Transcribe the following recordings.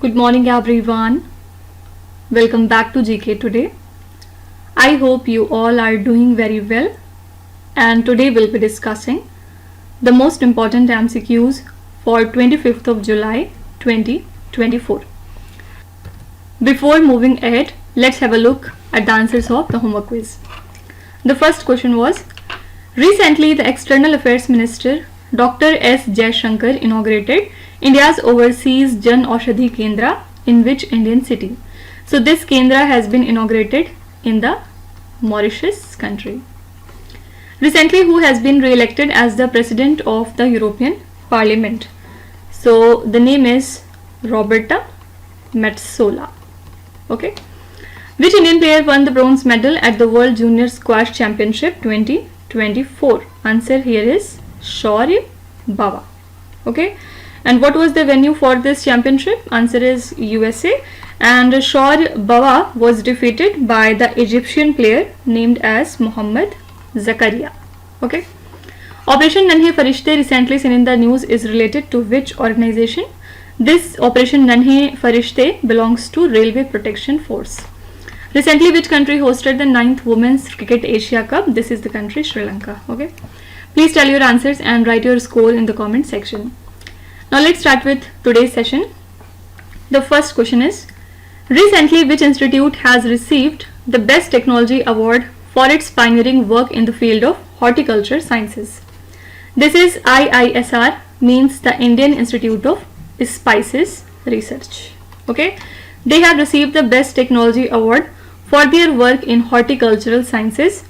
Good morning everyone. Welcome back to GK today. I hope you all are doing very well, and today we'll be discussing the most important MCQs for 25th of July 2024. Before moving ahead, let's have a look at the answers of the homework quiz. The first question was, recently the External Affairs Minister Dr. S. Jaishankar inaugurated India's overseas Jan Aushadhi Kendra in which Indian city? So this Kendra has been inaugurated in the Mauritius country. Recently, who has been re-elected as the President of the European Parliament? So the name is Roberta Metsola. Okay. Which Indian player won the bronze medal at the World Junior Squash Championship 2024? Answer here is Shaurya Bawa. Okay. And what was the venue for this championship? Answer is USA. And Shaurya Bawa was defeated by the Egyptian player named as Mohammad Zakaria. Okay. Operation Nanhe Farishte, recently seen in the news, is related to which organization? This Operation Nanhe Farishte belongs to Railway Protection Force. Recently, which country hosted the 9th Women's Cricket Asia Cup? This is the country Sri Lanka. Okay. Please tell your answers and write your score in the comment section. Now let's start with today's session. The first question is, recently which institute has received the Best Technology Award for its pioneering work in the field of horticulture sciences? This is IISR, means the Indian Institute of Spices Research. Okay, they have received the Best Technology Award for their work in horticultural sciences,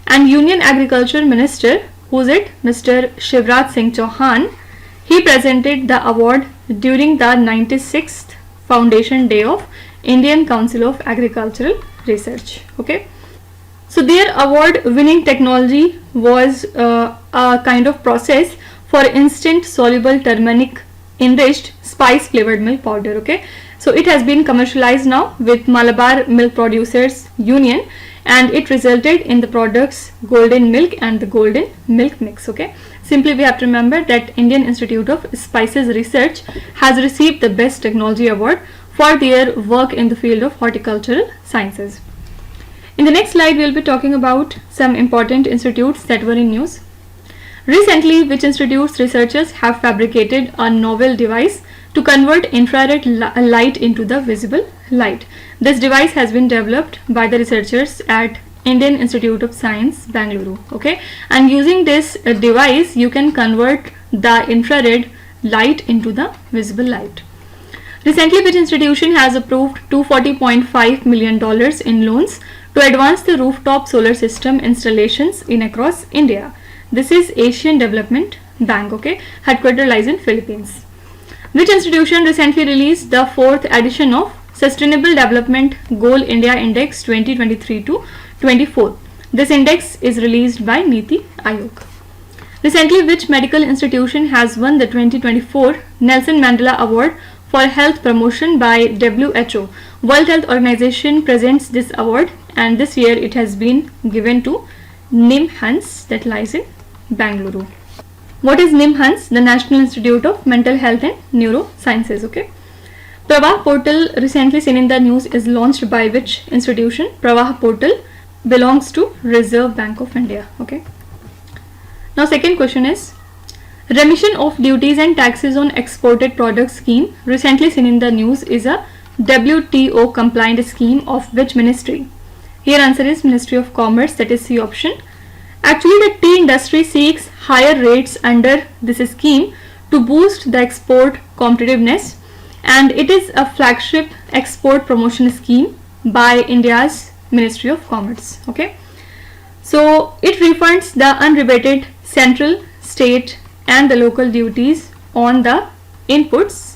and Union Agriculture Minister, who's it? Mr. Shivraj Singh Chauhan, he presented the award during the 96th Foundation Day of Indian Council of Agricultural Research. Okay, so their award-winning technology was a kind of process for instant soluble turmeric enriched spice flavored milk powder. Okay, so it has been commercialized now with Malabar Milk Producers Union, and it resulted in the products Golden Milk and the Golden Milk Mix. Okay, simply we have to remember that Indian Institute of Spices Research has received the Best Technology Award for their work in the field of horticultural sciences. In the next slide, we will be talking about some important institutes that were in news. Recently, which institutes researchers have fabricated a novel device to convert infrared light into the visible light? This device has been developed by the researchers at Indian Institute of Science, Bangalore. Okay, and using this device, you can convert the infrared light into the visible light. Recently, which institution has approved $240.5 million in loans to advance the rooftop solar system installations in across India? This is Asian Development Bank. Okay, headquarters lies in Philippines. Which institution recently released the 4th edition of Sustainable Development Goal India Index 2023-24? This index is released by Niti Aayog. Recently, which medical institution has won the 2024 Nelson Mandela Award for Health Promotion by WHO? World Health Organization presents this award, and this year it has been given to NIMHANS, that lies in Bangalore. What is NIMHANS? The National Institute of Mental Health and Neurosciences. Okay. Pravah Portal, recently seen in the news, is launched by which institution? Pravah Portal belongs to Reserve Bank of India. Okay. Now second question is, remission of duties and taxes on exported products scheme, recently seen in the news, is a WTO compliant scheme of which ministry? Here answer is Ministry of Commerce, that is C option. Actually, the tea industry seeks higher rates under this scheme to boost the export competitiveness, and it is a flagship export promotion scheme by India's Ministry of Commerce. Okay, so it refunds the unrebated central, state and the local duties on the inputs,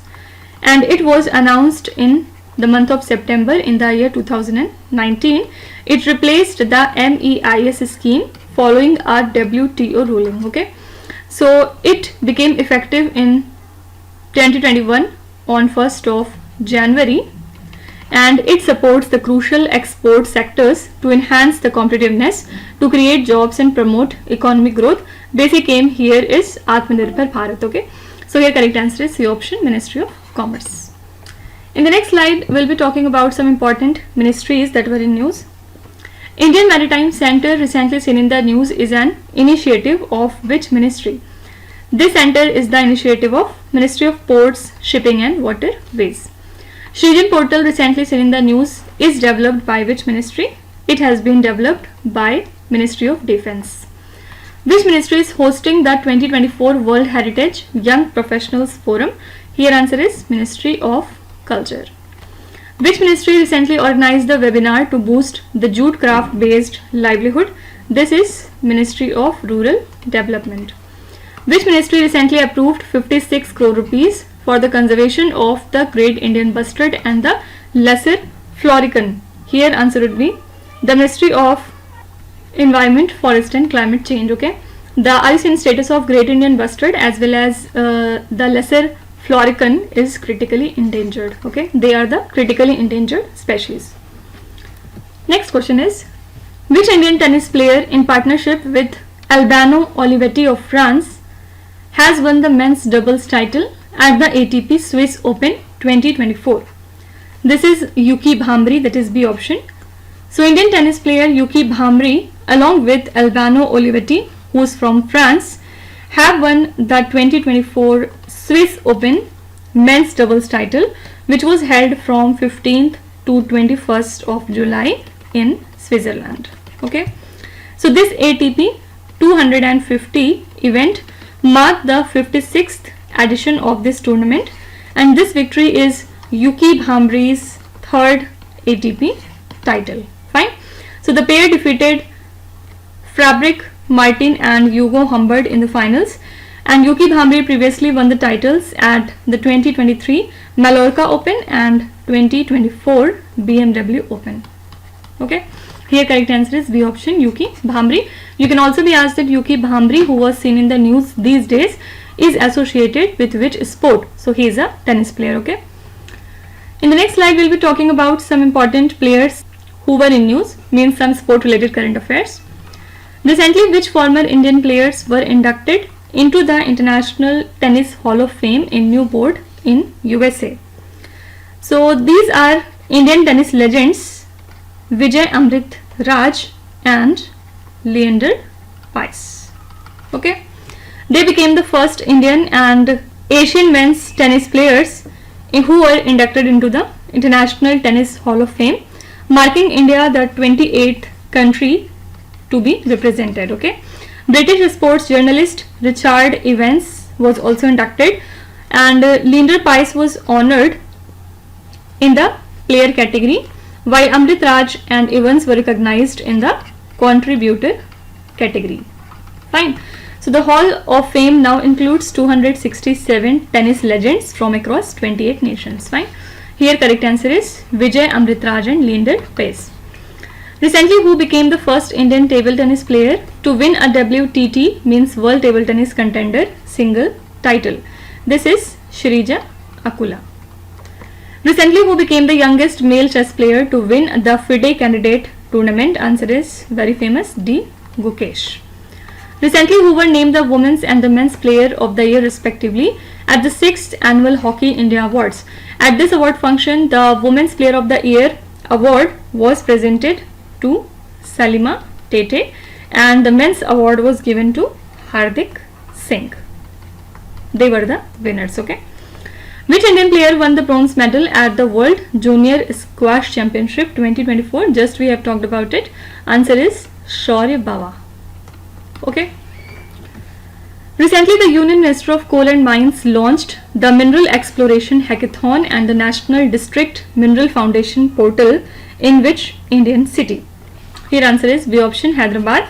and it was announced in the month of September in the year 2019. It replaced the MEIS scheme following a WTO ruling. Okay, so it became effective in 2021 on 1st of January, and it supports the crucial export sectors to enhance the competitiveness, to create jobs and promote economic growth. Basic aim here is Atmanirbhar Bharat. Okay, so here correct answer is C option, Ministry of Commerce. In the next slide, we'll be talking about some important ministries that were in news. Indian Maritime Center, recently seen in the news, is an initiative of which ministry? This center is the initiative of Ministry of Ports, Shipping and Waterways. Srijan portal, recently seen in the news, is developed by which ministry? It has been developed by Ministry of Defense. Which ministry is hosting the 2024 World Heritage Young Professionals Forum? Here answer is Ministry of Culture. Which ministry recently organized the webinar to boost the jute craft based livelihood? This is Ministry of Rural Development. Which ministry recently approved 56 crore rupees for the conservation of the Great Indian Bustard and the Lesser Florican? Here answer would be the Ministry of Environment, Forest and Climate Change. Okay, the IUCN status of Great Indian Bustard as well as the Lesser Florican is critically endangered. Okay, they are the critically endangered species. Next question is, which Indian tennis player in partnership with Albano Olivetti of France has won the men's doubles title at the ATP Swiss Open 2024? This is Yuki Bhamri, that is B option. So Indian tennis player Yuki Bhamri along with Albano Olivetti, who is from France, have won the 2024 Swiss Open men's doubles title, which was held from 15th to 21st of July in Switzerland. Okay, so this ATP 250 event marked the 56th edition of this tournament, and this victory is Yuki Bhamri's third ATP title. Fine. So the pair defeated Fabric Martin and Hugo Humbert in the finals, and Yuki Bhamri previously won the titles at the 2023 Mallorca Open and 2024 BMW Open. Okay, here correct answer is B option, Yuki Bhamri. You can also be asked that Yuki Bhamri, who was seen in the news these days, is associated with which sport? So he is a tennis player. Okay, in the next slide we'll be talking about some important players who were in news, means some sport related current affairs. Recently, which former Indian players were inducted into the International Tennis Hall of Fame in Newport in USA? So these are Indian tennis legends Vijay Amrit Raj and Leander Paes. Okay, they became the first Indian and Asian men's tennis players who were inducted into the International Tennis Hall of Fame, marking India the 28th country to be represented. Okay, British sports journalist Richard Evans was also inducted, and Leander Paes was honored in the player category, while Amrit Raj and Evans were recognized in the contributor category. Fine. So the Hall of Fame now includes 267 tennis legends from across 28 nations. Fine. Here correct answer is Vijay Amrit Raj and Leander Paes. Recently, who became the first Indian table tennis player to win a WTT, means World Table Tennis Contender, single title? This is Shrija Akula. Recently, who became the youngest male chess player to win the FIDE candidate tournament? Answer is very famous D. Gukesh. Recently, who were named the Women's and the Men's Player of the Year respectively at the 6th Annual Hockey India Awards? At this award function, the Women's Player of the Year award was presented to Salima Tete, and the men's award was given to Hardik Singh. They were the winners. Okay, which Indian player won the bronze medal at the World Junior Squash Championship 2024? Just we have talked about it. Answer is Shaurya Bawa. Okay, recently the Union Minister of Coal and Mines launched the Mineral Exploration Hackathon and the National District Mineral Foundation portal in which Indian city? Here answer is B option, Hyderabad.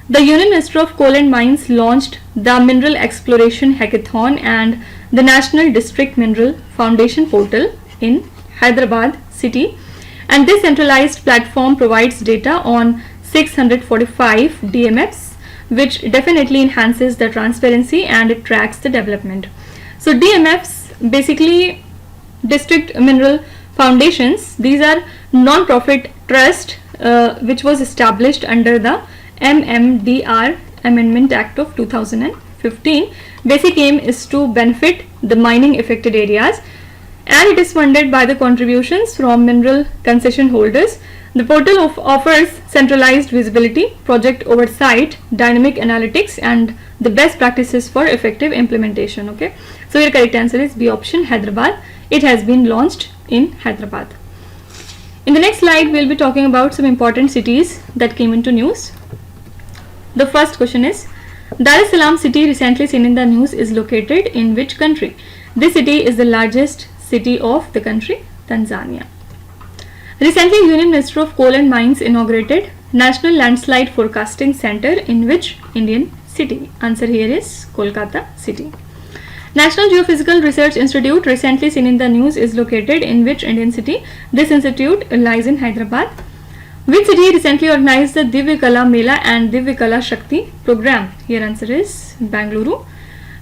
The Union Minister of Coal and Mines launched the Mineral Exploration Hackathon and the National District Mineral Foundation portal in Hyderabad city, and this centralized platform provides data on 645 DMFs, which definitely enhances the transparency and it tracks the development. So DMFs, basically district mineral foundations, these are non-profit trust which was established under the MMDR Amendment Act of 2015. Basic aim is to benefit the mining affected areas and it is funded by the contributions from mineral concession holders. The portal offers centralized visibility, project oversight, dynamic analytics, and the best practices for effective implementation. Okay, so your correct answer is B option, Hyderabad. It has been launched in Hyderabad. In the next slide, we'll be talking about some important cities that came into news. The first question is, Dar es Salaam city recently seen in the news is located in which country? This city is the largest city of the country, Tanzania. Recently, Union Minister of Coal and Mines inaugurated National Landslide Forecasting Center in which Indian city? Answer here is Kolkata city. National Geophysical Research Institute recently seen in the news is located in which Indian city? This institute lies in Hyderabad. Which city recently organized the Divya Kala Mela and Divya Kala Shakti program? Here answer is Bangalore.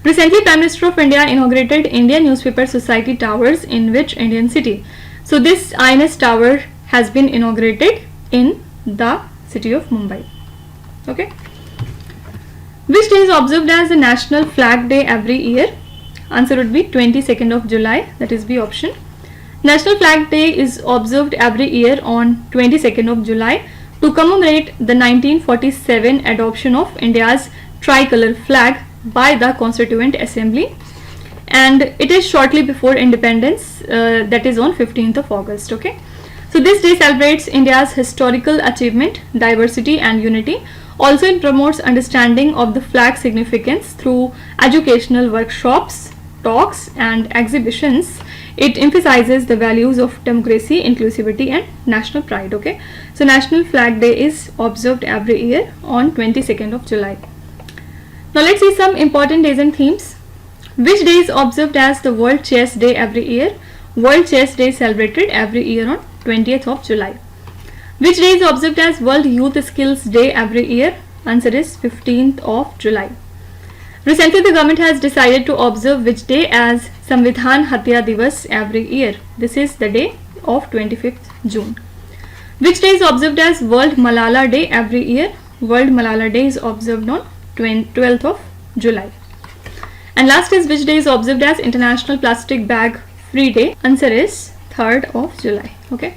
Recently, Prime Minister of India inaugurated Indian Newspaper Society Towers in which Indian city? So this INS tower has been inaugurated in the city of Mumbai. Okay. Which day is observed as the National Flag Day every year? Answer would be 22nd of July, that is B option. National Flag Day is observed every year on 22nd of July to commemorate the 1947 adoption of India's tricolor flag by the Constituent Assembly, and it is shortly before independence, that is on 15th of August. Okay, so this day celebrates India's historical achievement, diversity and unity. Also, it promotes understanding of the flag significance through educational workshops, talks and exhibitions. It emphasizes the values of democracy, inclusivity and national pride. Okay, so National Flag Day is observed every year on 22nd of July. Now let's see some important days and themes. Which day is observed as the World Chess Day every year? World Chess Day is celebrated every year on 20th of July. Which day is observed as World Youth Skills Day every year? Answer is 15th of July. Recently, the government has decided to observe which day as Samvidhan Hatya Divas every year. This is the day of 25th June. Which day is observed as World Malala Day every year? World Malala Day is observed on 12th of July. And last is which day is observed as International Plastic Bag Free Day? Answer is 3rd of July. Okay.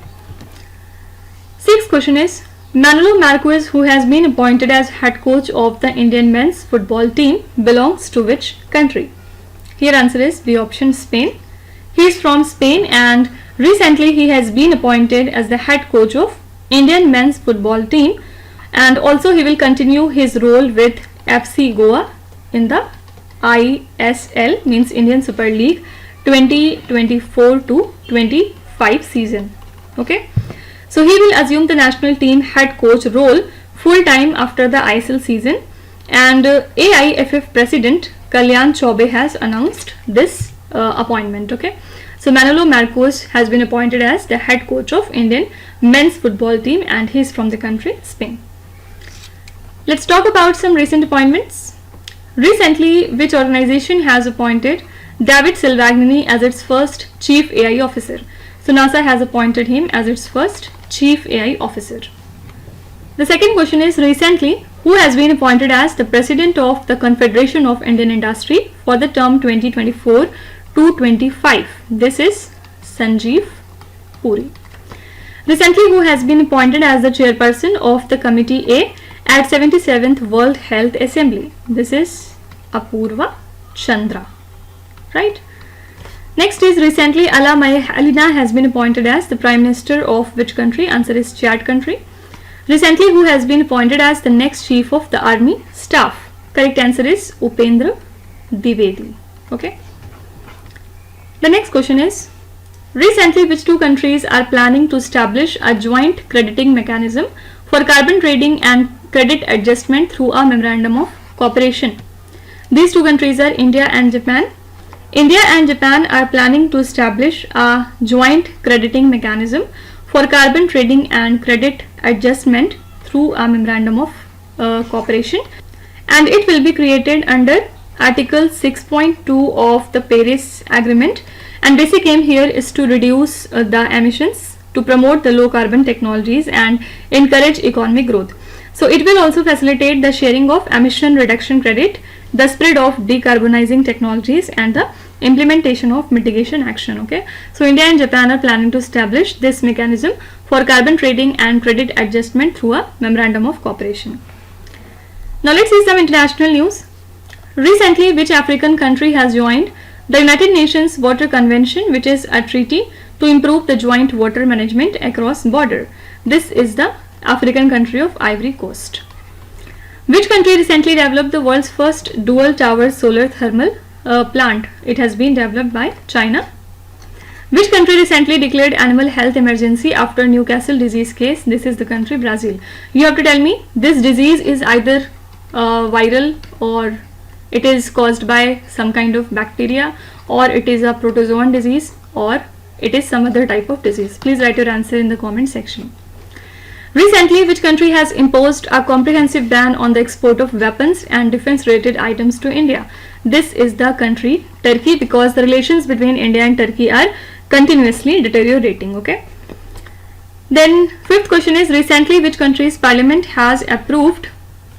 Sixth question is, Manolo Marquez, who has been appointed as head coach of the Indian men's football team, belongs to which country? Here answer is B option, Spain. He is from Spain and recently he has been appointed as the head coach of Indian men's football team, and also he will continue his role with FC Goa in the ISL, means Indian Super League 2024 to 25 season. Okay, so he will assume the national team head coach role full time after the ISL season, and AIFF President Kalyan Chaube has announced this appointment. Okay, so Manolo Marquez has been appointed as the head coach of Indian men's football team and he is from the country Spain. Let's talk about some recent appointments. Recently, which organization has appointed David Silvagnini as its first Chief AI Officer? So NASA has appointed him as its first Chief AI Officer. The second question is, recently, who has been appointed as the President of the Confederation of Indian Industry for the term 2024 to 25? This is Sanjeev Puri. Recently, who has been appointed as the Chairperson of the Committee A at 77th World Health Assembly? This is Apurva Chandra. Right. Next is, recently Ala Alina has been appointed as the Prime Minister of which country? Answer is Chad country. Recently, who has been appointed as the next Chief of the Army Staff? Correct answer is Upendra Dwivedi. Okay. The next question is, recently which two countries are planning to establish a joint crediting mechanism for carbon trading and credit adjustment through a memorandum of cooperation? These two countries are India and Japan. India and Japan are planning to establish a joint crediting mechanism for carbon trading and credit adjustment through a memorandum of cooperation, and it will be created under Article 6.2 of the Paris Agreement, and basic aim here is to reduce the emissions, to promote the low carbon technologies and encourage economic growth. So it will also facilitate the sharing of emission reduction credit, the spread of decarbonizing technologies and the implementation of mitigation action. Okay, so India and Japan are planning to establish this mechanism for carbon trading and credit adjustment through a memorandum of cooperation. Now let's see some international news. Recently, which African country has joined the United Nations Water Convention, which is a treaty to improve the joint water management across border? This is the African country of Ivory Coast. Which country recently developed the world's first dual tower solar thermal plant? It has been developed by China. Which country recently declared animal health emergency after Newcastle disease case? This is the country Brazil. You have to tell me this disease is either viral, or it is caused by some kind of bacteria, or it is a protozoan disease, or it is some other type of disease. Please write your answer in the comment section. Recently, which country has imposed a comprehensive ban on the export of weapons and defense related items to India? This is the country Turkey, because the relations between India and Turkey are continuously deteriorating. Okay. Then fifth question is, recently which country's parliament has approved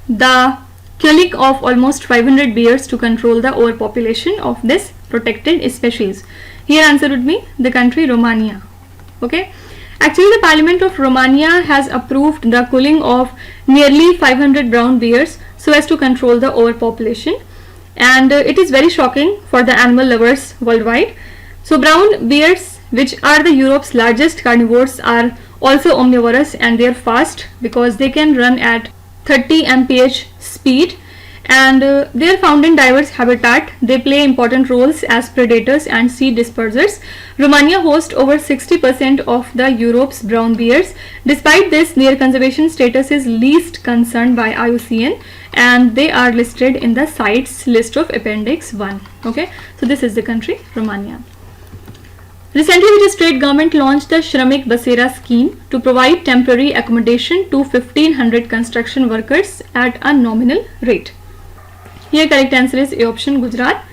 the killing of almost 500 bears to control the overpopulation of this protected species? Here answer would be the country Romania. Okay. Actually, the Parliament of Romania has approved the culling of nearly 500 brown bears so as to control the overpopulation, and it is very shocking for the animal lovers worldwide. So brown bears, which are the Europe's largest carnivores, are also omnivorous, and they are fast because they can run at 30 mph speed, and they are found in diverse habitat. They play important roles as predators and seed dispersers. Romania hosts over 60% of the Europe's brown bears. Despite this, their conservation status is least concerned by IUCN, and they are listed in the CITES list of Appendix 1. Okay, so this is the country Romania. Recently, which state government launched the Shramik Basera scheme to provide temporary accommodation to 1500 construction workers at a nominal rate? Here correct answer is A option, Gujarat.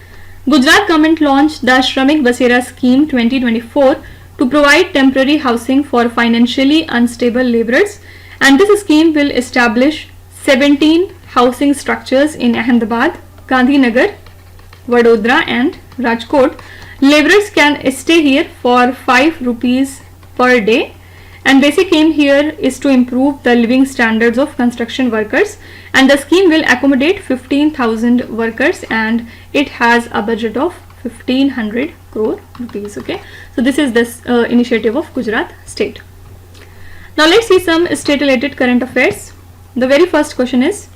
Gujarat government launched the Shramik Basera scheme 2024 to provide temporary housing for financially unstable laborers, and this scheme will establish 17 housing structures in Ahmedabad, Gandhinagar, Vadodara and Rajkot. Laborers can stay here for 5 rupees per day, and basic aim here is to improve the living standards of construction workers, and the scheme will accommodate 15,000 workers, and it has a budget of 1500 crore rupees. Okay, so this is this initiative of Gujarat state. Now let's see some state related current affairs. The very first question is,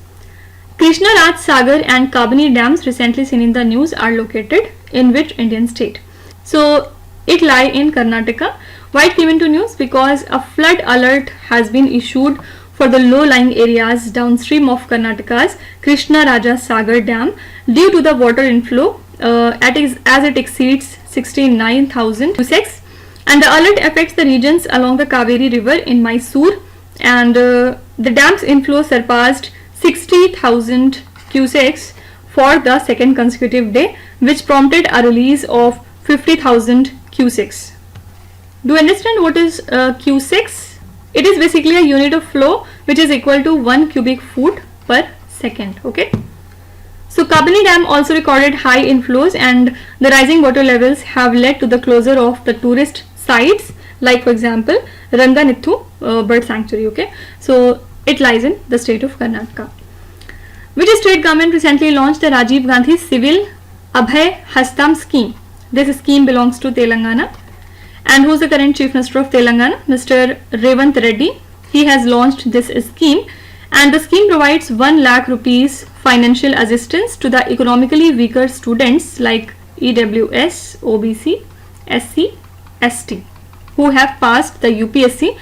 Krishna Raj Sagar and Kabani dams recently seen in the news are located in which Indian state? So it lie in Karnataka. Why it came into news? Because a flood alert has been issued for the low-lying areas downstream of Karnataka's Krishna Raja Sagar Dam due to the water inflow as it exceeds 69,000 cusecs, and the alert affects the regions along the Kaveri River in Mysore, and the dam's inflow surpassed 60,000 cusecs for the second consecutive day, which prompted a release of 50,000 cusecs. Do you understand what is cusecs? It is basically a unit of flow which is equal to 1 cubic foot per second. Okay. So Kabani Dam also recorded high inflows, and the rising water levels have led to the closure of the tourist sites, like for example Ranganithu bird sanctuary. Okay. So it lies in the state of Karnataka. Which state government recently launched the Rajiv Gandhi Civil Abhay Hastam scheme? This scheme belongs to Telangana. And who is the current Chief Minister of Telangana? Mr. Revant Reddy. He has launched this scheme, and the scheme provides 1 lakh rupees financial assistance to the economically weaker students like EWS, OBC, SC, ST who have passed the UPSC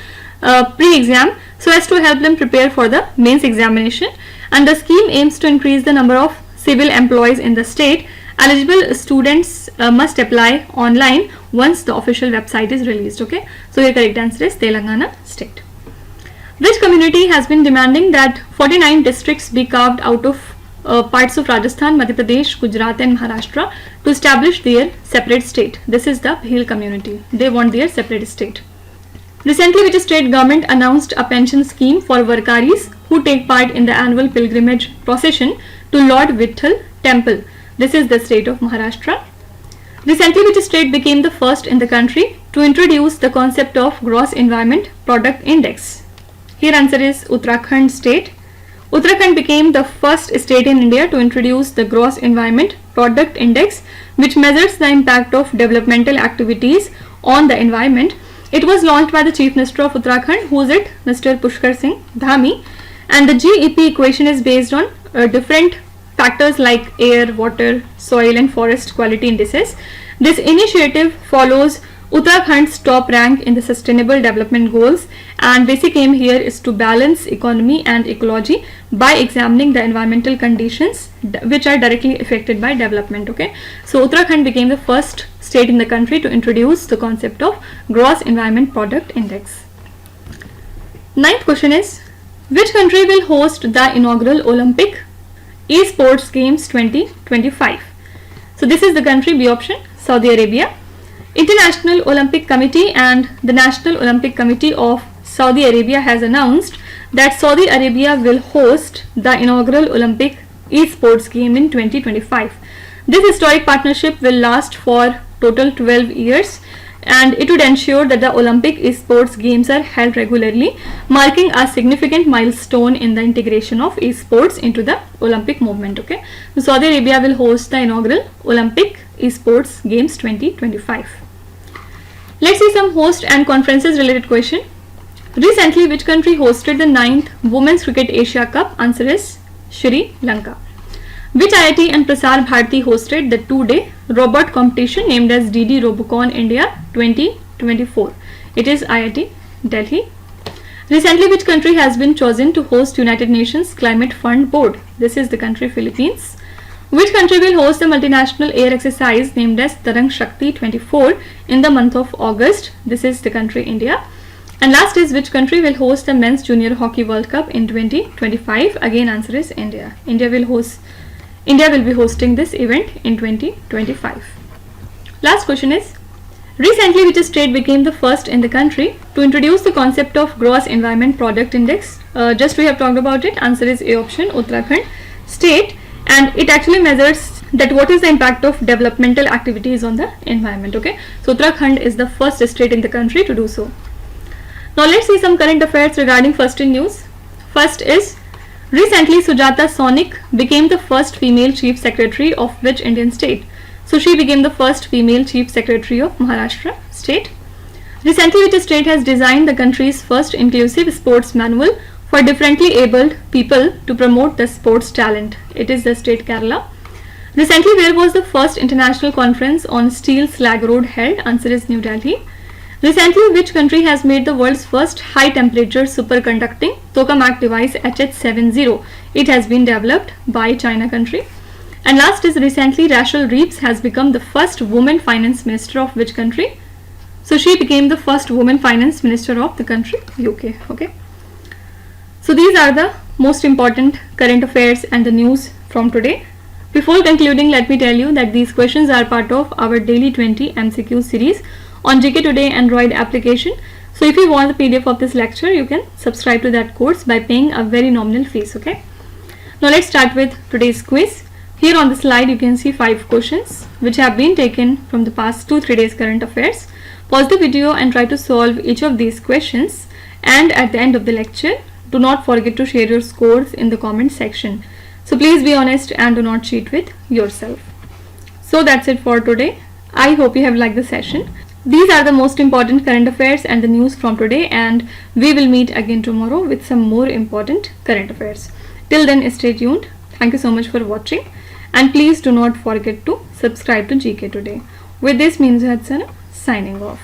pre-exam so as to help them prepare for the mains examination, and the scheme aims to increase the number of civil employees in the state. Eligible students must apply online once the official website is released. Okay, so your correct answer is Telangana state. Which community has been demanding that 49 districts be carved out of parts of Rajasthan, Madhya Pradesh, Gujarat and Maharashtra to establish their separate state? This is the Bhil community. They want their separate state. Recently, which state government announced a pension scheme for Varkaris who take part in the annual pilgrimage procession to Lord Vitthal temple? This is the state of Maharashtra. Recently, which state became the first in the country to introduce the concept of Gross Environment Product Index? Here answer is Uttarakhand state. Uttarakhand became the first state in India to introduce the Gross Environment Product Index, which measures the impact of developmental activities on the environment. It was launched by the Chief Minister of Uttarakhand, who is it? Mr. Pushkar Singh Dhami, and the GEP equation is based on different factors like air, water, soil and forest quality indices. This initiative follows Uttarakhand's top rank in the Sustainable Development Goals, and basic aim here is to balance economy and ecology by examining the environmental conditions which are directly affected by development. Okay, so Uttarakhand became the first state in the country to introduce the concept of Gross Environment Product Index. Ninth question is, which country will host the inaugural Olympic Esports Games 2025? So this is the country, B option, Saudi Arabia. International Olympic Committee and the National Olympic Committee of Saudi Arabia has announced that Saudi Arabia will host the inaugural Olympic Esports Game in 2025. This historic partnership will last for total 12 years, and it would ensure that the Olympic Esports Games are held regularly, marking a significant milestone in the integration of esports into the Olympic movement. Okay, so Saudi Arabia will host the inaugural Olympic Esports Games 2025. Let's see some host and conferences related question. Recently, which country hosted the 9th Women's Cricket Asia Cup? Answer is Sri Lanka. Which IIT and Prasar Bharati hosted the 2-day robot competition named as DD Robocon India 2024? It is IIT Delhi. Recently, which country has been chosen to host United Nations Climate Fund Board? This is the country Philippines. Which country will host the multinational air exercise named as Tarang Shakti 24 in the month of August? This is the country India. And last is, which country will host the Men's Junior Hockey World Cup in 2025? Again, answer is India. India will be hosting this event in 2025. Last question is, recently which state became the first in the country to introduce the concept of Gross Environment Product Index? Just we have talked about it. Answer is A option, Uttarakhand state, and it actually measures that what is the impact of developmental activities on the environment. Okay, so Uttarakhand is the first state in the country to do so. Now let's see some current affairs regarding first in news. First is, recently Sujata Sonik became the first female chief secretary of which Indian state? So she became the first female chief secretary of Maharashtra state. Recently, which state has designed the country's first inclusive sports manual for differently abled people to promote the sports talent? It is the state Kerala. Recently, where was the first international conference on steel slag road held? Answer is New Delhi. Recently, which country has made the world's first high temperature superconducting tokamak device HH70? It has been developed by China country. And last is, recently Rachel Reeves has become the first woman finance minister of which country? So she became the first woman finance minister of the country UK. Okay. So these are the most important current affairs and the news from today. Before concluding, let me tell you that these questions are part of our daily 20 MCQ series on GK Today Android application. So if you want the PDF of this lecture, you can subscribe to that course by paying a very nominal fees. Okay. Now let's start with today's quiz. Here on the slide you can see 5 questions which have been taken from the past 2-3 days current affairs. Pause the video and try to solve each of these questions, and at the end of the lecture do not forget to share your scores in the comment section. So please be honest and do not cheat with yourself. So that's it for today. I hope you have liked the session. These are the most important current affairs and the news from today, and we will meet again tomorrow with some more important current affairs. Till then, stay tuned. Thank you so much for watching, and please do not forget to subscribe to GK Today. With this, Meenu Hadsana signing off.